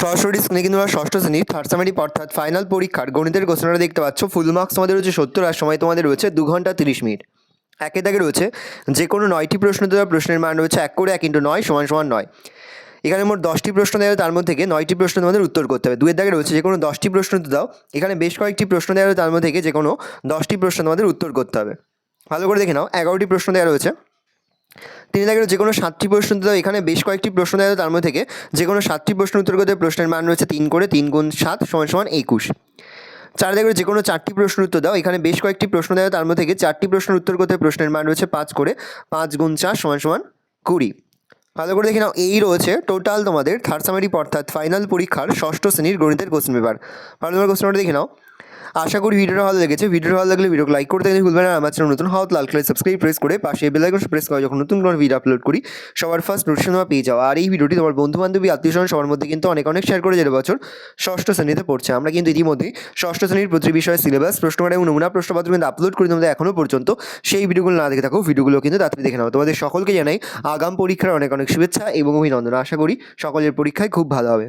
সরাসরি স্ক্রিনে কিন্তু আমরা ষষ্ঠ শ্রেণীর থার্ড সেমিস্টার অর্থাৎ ফাইনাল পরীক্ষার গণিতের কোশ্চেনটা দেখতে পাচ্ছ। ফুল মার্কস তোমাদের রয়েছে 70 আর সময় তোমাদের রয়েছে 2 ঘন্টা 30 মিনিট। একে দাগে রয়েছে যে কোনো 9টি প্রশ্ন দেওয়া, প্রশ্নের মান রয়েছে 1 করে 1 × 9 = 9। এখানে মোট 10টি প্রশ্ন দেওয়া, তার মধ্যে থেকে 9টি প্রশ্ন তোমাদের উত্তর করতে হবে। 2 এর দাগে রয়েছে যে কোনো 10টি প্রশ্ন দাও, এখানে বেশ কয়েকটি প্রশ্ন দেওয়া, তার মধ্যে থেকে যে কোনো 10টি প্রশ্ন তোমাদের উত্তর করতে হবে। ভালো করে দেখে নাও, 11টি প্রশ্ন দেওয়া রয়েছে। 3 দাগের যে কোনো 7টি প্রশ্ন দাও, এখানে বেশ কয়েকটি প্রশ্ন দেওয়া, তার মধ্যে থেকে যে কোনো 7টি প্রশ্ন উত্তর করতে হবে। প্রশ্নের মান রয়েছে 3 করে 3 × 7 = 21। 4 দাগের যে কোনো 4টি প্রশ্ন উত্তর দাও, এখানে বেশ কয়েকটি প্রশ্ন দেওয়া, তার মধ্যে থেকে 4টি প্রশ্ন উত্তর করতে হবে। প্রশ্নের মান রয়েছে 5 করে 5 × 4 = 20। ভালো করে দেখে নাও, এই রয়েছে টোটাল তোমাদের থার্ড সেমিস্টার অর্থাৎ ফাইনাল পরীক্ষার ষষ্ঠ শ্রেণীর গণিতের কোশ্চেন পেপার। ভালো করে কোশ্চেনটা দেখে নাও। আশা করি ভিডিওটা ভালো লেগেছে। ভিডিওটা ভালো লাগলে ভিডিওকে লাইক করতে ভুলবেন না। আমার চ্যানেল নতুন হওয়া লাল কালার সাবস্ক্রাইব প্রেস করে পাশে বেল আইকন প্রেস করে যখন নতুন কোনো ভিডিও আপলোড করি সবার ফার্স্ট নোটিফিকেশন পেয়ে যাও। আর এই ভিডিওটি তোমার বন্ধু বান্ধবী আত্মীয়স্বজন সবার মধ্যে কিন্তু অনেক শেয়ার করে যেতে বছর ষষ্ঠ শ্রেণীতে পড়ছে। আমরা কিন্তু ইতিমধ্যেই ষষ্ঠ শ্রেণীর প্রতি বিষয়ে সিলেবাস, প্রশ্নকার এবং নমুনা প্রশ্নপত্র কিন্তু আপলোড করে তোমাদের এখনও পর্যন্ত সেই ভিডিওগুলো না দেখে থাকো, ভিডিওগুলো কিন্তু তাড়াতাড়ি দেখে নাও। তোমাদের সকলকে জানাই আগাম পরীক্ষার অনেক শুভেচ্ছা এবং অভিনন্দন। আশা করি সকলের পরীক্ষায় খুব ভালো হবে।